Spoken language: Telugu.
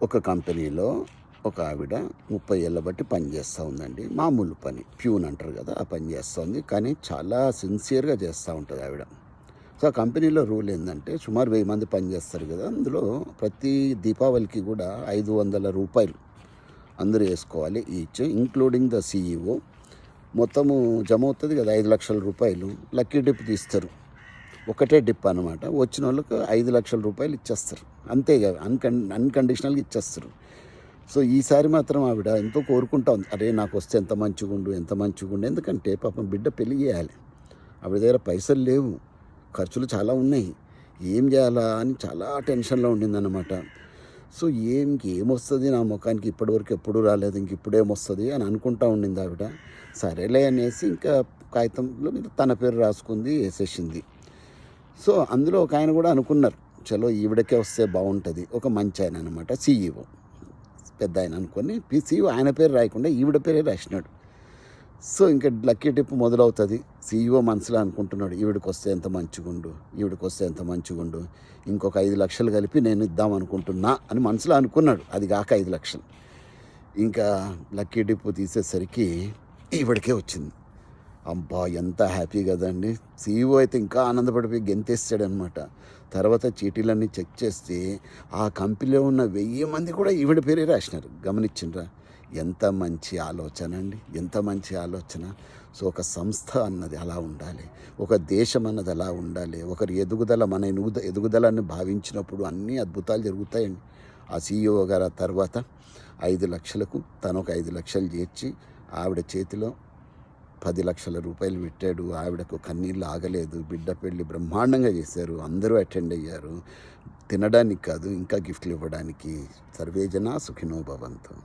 ఒక కంపెనీలో ఒక ఆవిడ 30 ఏళ్ళ బట్టి పని చేస్తూ ఉందండి. మామూలు పని, ప్యూన్ అంటారు కదా, ఆ పని చేస్తూ ఉంది. కానీ చాలా సిన్సియర్గా చేస్తూ ఉంటుంది ఆవిడ. సో ఆ కంపెనీలో రూల్ ఏంటంటే సుమారు 1000 మంది పని చేస్తారు కదా, అందులో ప్రతి దీపావళికి కూడా రూ. 500 అందరూ వేసుకోవాలి ఈచ్, ఇంక్లూడింగ్ ద CEO. మొత్తము జమ అవుతుంది కదా రూ. 5 లక్షల. లక్కీ డిప్ తీస్తారు, ఒకటే డిప్ అనమాట. వచ్చిన వాళ్ళకు రూ. 5 లక్షల ఇచ్చేస్తారు, అంతే కదా, అన్కండిషనల్గా ఇచ్చేస్తారు. సో ఈసారి మాత్రం ఆవిడ ఎంతో కోరుకుంటా ఉంది, అరే నాకు వస్తే ఎంత మంచిగుండు, ఎంత మంచిగుండు. ఎందుకంటే పాపం బిడ్డ పెళ్లి చేయాలి, ఆవిడ దగ్గర పైసలు లేవు, ఖర్చులు చాలా ఉన్నాయి, ఏం చేయాలా అని చాలా టెన్షన్లో ఉండిందన్నమాట. సో ఏమొస్తుంది నా ముఖానికి, ఇప్పటివరకు ఎప్పుడు రాలేదు, ఇంక ఇప్పుడేమొస్తుంది అని అనుకుంటా ఉండింది ఆవిడ. సరేలే అనేసి ఇంకా కాగితంలో మీద తన పేరు రాసుకుంది, వేసేసింది. సో అందులో ఒక ఆయన కూడా అనుకున్నారు, చలో ఈవిడకే వస్తే బాగుంటుంది, ఒక మంచి ఆయన అనమాట, CEO, పెద్ద ఆయన అనుకొని CEO ఆయన పేరు రాయకుండా ఈవిడ పేరే రాసినాడు. సో ఇంకా లక్కీ టిప్ మొదలవుతుంది. CEO మనసులో అనుకుంటున్నాడు, ఈవిడికి వస్తే ఎంత మంచిగుండు, ఈవిడికి వస్తే ఎంత మంచిగుండు, ఇంకొక 5 లక్షలు కలిపి నేను ఇద్దాం అనుకుంటున్నా అని మనసులో అనుకున్నాడు. అది కాక 5 లక్షలు. ఇంకా లక్కీ టిప్ తీసేసరికి ఈవిడికే వచ్చింది. అబ్బా ఎంత హ్యాపీ కదండి. CEO అయితే ఇంకా ఆనందపడిపోయి గెంతేస్తాడనమాట. తర్వాత చీటీలన్నీ చెక్ చేస్తే ఆ కంపెనీలో ఉన్న 1000 మంది కూడా ఈవిడ పేరే రాసినారు. గమనించిండ్రా? ఎంత మంచి ఆలోచన అండి, ఎంత మంచి ఆలోచన. సో ఒక సంస్థ అన్నది అలా ఉండాలి, ఒక దేశం అన్నది అలా ఉండాలి. ఒకరి ఎదుగుదల మన ఎదుగుదలని భావించినప్పుడు అన్నీ అద్భుతాలు జరుగుతాయండి. ఆ CEO గారు తర్వాత 5 లక్షలకు తను ఒక 5 లక్షలు చేర్చి ఆవిడ చేతిలో 10 లక్షల రూపాయలు పెట్టాడు. ఆవిడకు కన్నీళ్ళు ఆగలేదు. బిడ్డ పెళ్ళి బ్రహ్మాండంగా చేశారు, అందరూ అటెండ్ అయ్యారు. తినడానికి కాదు, ఇంకా గిఫ్ట్లు ఇవ్వడానికి. సర్వే జనా సుఖినో భవంతు.